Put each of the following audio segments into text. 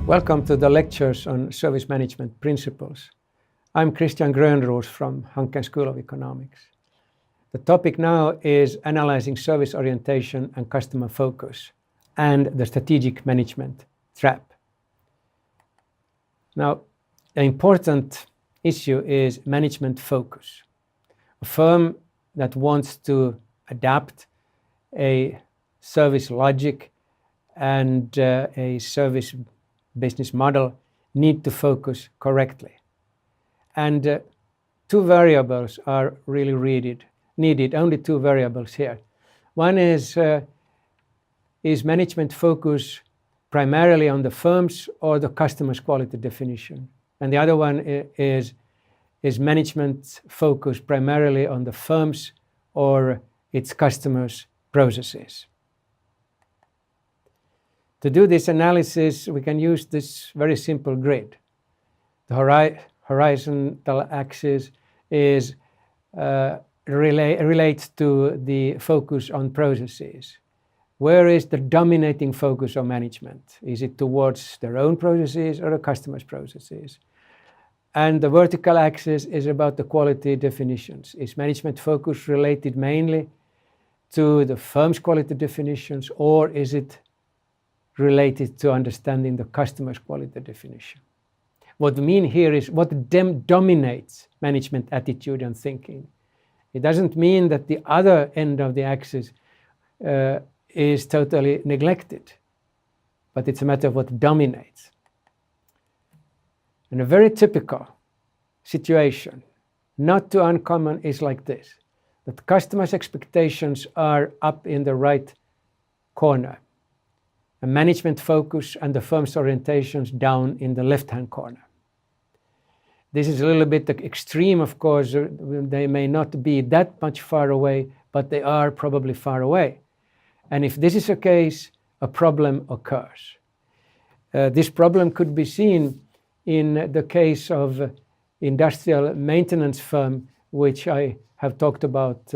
Welcome to the lectures on service management principles. I'm Grönroos from Hanken School of Economics. The topic now is analyzing service orientation and customer focus and the strategic management trap. Now, the important issue is management focus. A firm that wants to adapt a service logic and a service business model need to focus correctly. And two variables are really needed, only two variables here. One is management focus primarily on the firm's or the customer's quality definition. And the other one is management focus primarily on the firm's or its customers' processes. To do this analysis, we can use this very simple grid. The horizontal axis is relates to the focus on processes. Where is the dominating focus of management? Is it towards their own processes or the customer's processes? And the vertical axis is about the quality definitions. Is management focus related mainly to the firm's quality definitions, or is it related to understanding the customer's quality definition? What we mean here is what dominates management attitude and thinking. It doesn't mean that the other end of the axis is totally neglected, but it's a matter of what dominates. And a very typical situation, not too uncommon, is like this, that customers' expectations are up in the right corner, and management focus and the firm's orientations down in the left-hand corner. This is a little bit extreme, of course. They may not be that much far away, but they are probably far away. And if this is the case, a problem occurs. This problem could be seen in the case of industrial maintenance firm, which I have talked about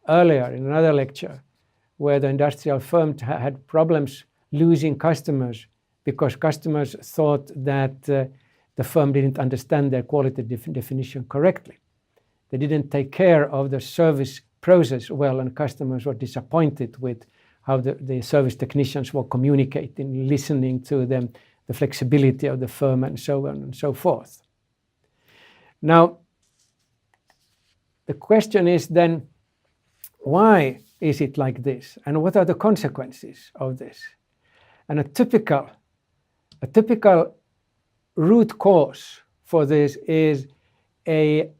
earlier in another lecture, where the industrial firm had problems losing customers because customers thought that the firm didn't understand their quality definition correctly. They didn't take care of the service process well, and customers were disappointed with how the service technicians were communicating, listening to them, the flexibility of the firm, and so on and so forth. Now, the question is then, why is it like this? And what are the consequences of this? And a typical root cause for this is a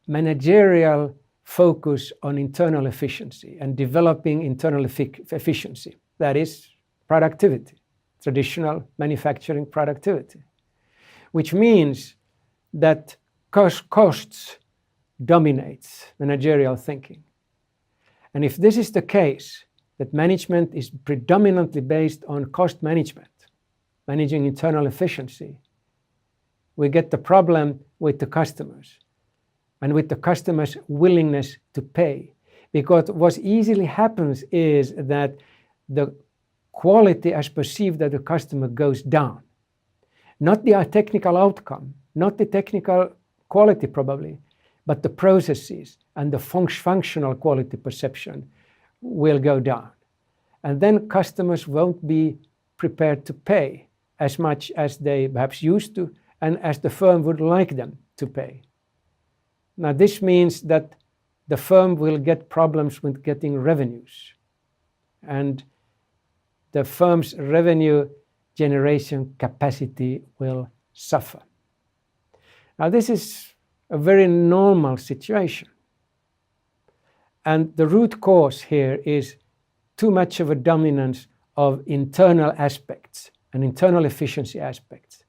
managerial focus on internal efficiency and developing internal efficiency. That is productivity, traditional manufacturing productivity, which means that costs dominates managerial thinking. And if this is the case, that management is predominantly based on cost management, managing internal efficiency, we get the problem with the customers and with the customer's willingness to pay. Because what easily happens is that the quality as perceived by the customer goes down. Not the technical outcome, not the technical quality probably, but the processes and the functional quality perception will go down. And then customers won't be prepared to pay as much as they perhaps used to and as the firm would like them to pay. Now this means that the firm will get problems with getting revenues, and the firm's revenue generation capacity will suffer. Now this is a very normal situation. And the root cause here is too much of a dominance of internal aspects and internal efficiency aspects,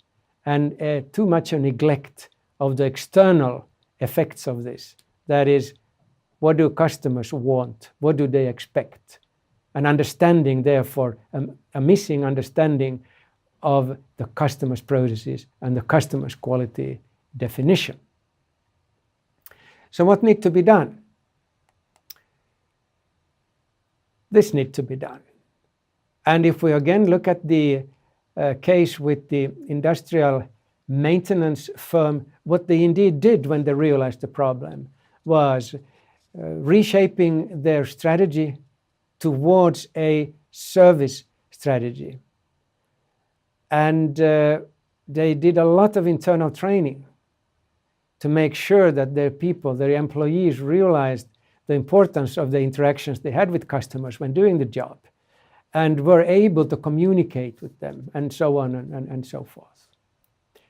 and too much a neglect of the external effects of this. That is, what do customers want? What do they expect? An understanding, therefore, a missing understanding of the customer's processes and the customer's quality definition. So what needs to be done? This needs to be done. And if we again look at the case with the industrial maintenance firm, what they indeed did when they realized the problem was reshaping their strategy towards a service strategy. And they did a lot of internal training to make sure that their people, their employees, realized the importance of the interactions they had with customers when doing the job and were able to communicate with them and so on and so forth.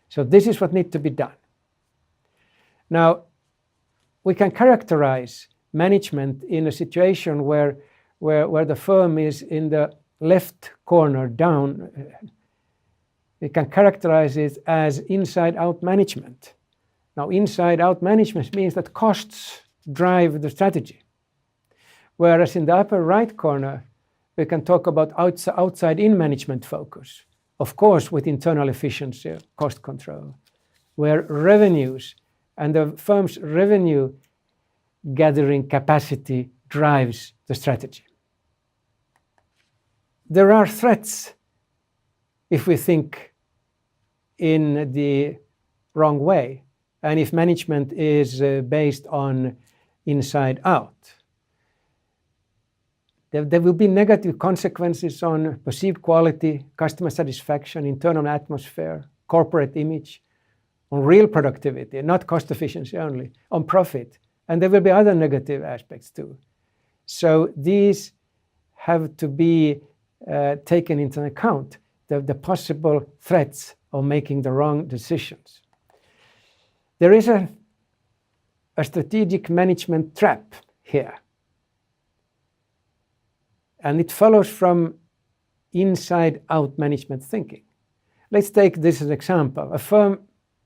So this is what needs to be done. Now, we can characterize management in a situation where the firm is in the left corner down. We can characterize it as inside-out management. Now, inside-out management means that costs drive the strategy. Whereas in the upper right corner, we can talk about outside-in management focus. Of course, with internal efficiency, cost control, where revenues and the firm's revenue gathering capacity drives the strategy. There are threats if we think in the wrong way and if management is based on inside out. There will be negative consequences on perceived quality, customer satisfaction, internal atmosphere, corporate image, on real productivity, not cost efficiency only, on profit. And there will be other negative aspects too. So these have to be taken into account, the possible threats of making the wrong decisions. There is a strategic management trap here. And it follows from inside-out management thinking. Let's take this as an example. A firm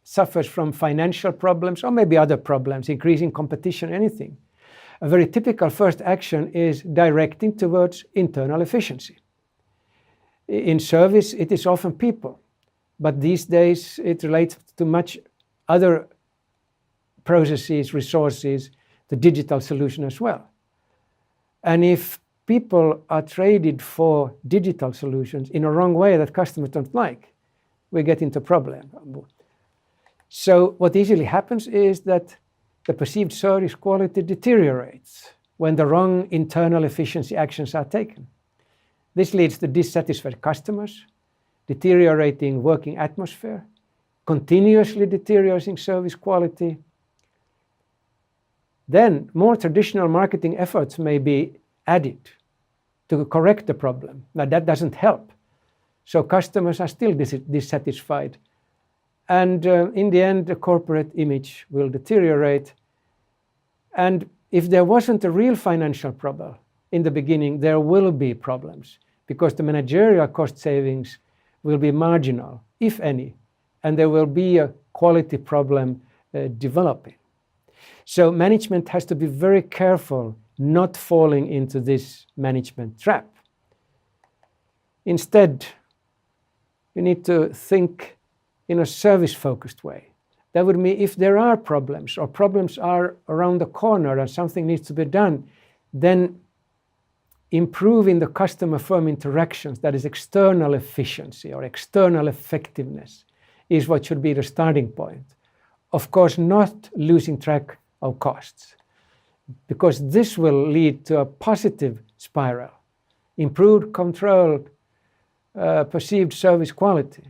suffers from financial problems or maybe other problems, increasing competition, anything. A very typical first action is directing towards internal efficiency. In service, it is often people, but these days it relates to much other processes, resources, the digital solution as well. And if people are traded for digital solutions in a wrong way that customers don't like, we get into problem. So what easily happens is that the perceived service quality deteriorates when the wrong internal efficiency actions are taken. This leads to dissatisfied customers, deteriorating working atmosphere, continuously deteriorating service quality. Then more traditional marketing efforts may be added to correct the problem. Now that doesn't help. So customers are still dissatisfied. And in the end, the corporate image will deteriorate. And if there wasn't a real financial problem in the beginning, there will be problems because the managerial cost savings will be marginal, if any, and there will be a quality problem developing. So management has to be very careful not falling into this management trap. Instead, you need to think in a service-focused way. That would mean if there are problems or problems are around the corner and something needs to be done, then improving the customer-firm interactions, that is external efficiency or external effectiveness, is what should be the starting point. Of course, not losing track of costs, because this will lead to a positive spiral. Improved control, perceived service quality,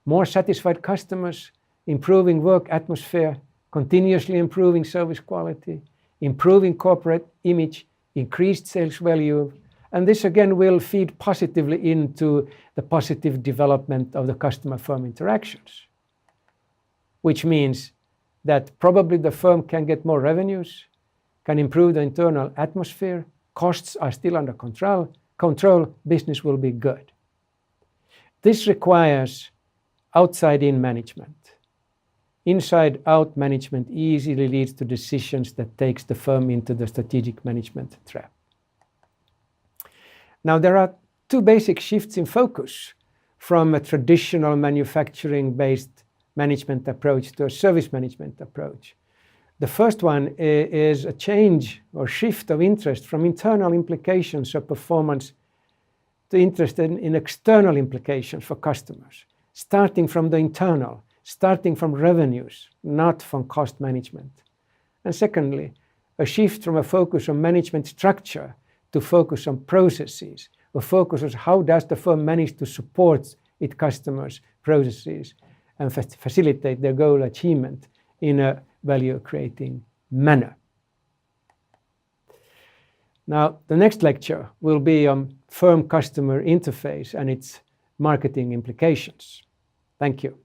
more satisfied customers, improving work atmosphere, continuously improving service quality, improving corporate image, increased sales value, and this again will feed positively into the positive development of the customer-firm interactions, which means that probably the firm can get more revenues, can improve the internal atmosphere, costs are still under control, business will be good. This requires outside-in management. Inside-out management easily leads to decisions that takes the firm into the strategic management trap. Now, there are two basic shifts in focus from a traditional manufacturing-based management approach to a service management approach. The first one is a change or shift of interest from internal implications of performance to interested in external implications for customers, starting from the internal, starting from revenues, not from cost management. And secondly, a shift from a focus on management structure to focus on processes, a focus on how does the firm manage to support its customers' processes and facilitate their goal achievement in a value-creating manner. Now, the next lecture will be on firm-customer interface and its marketing implications. Thank you.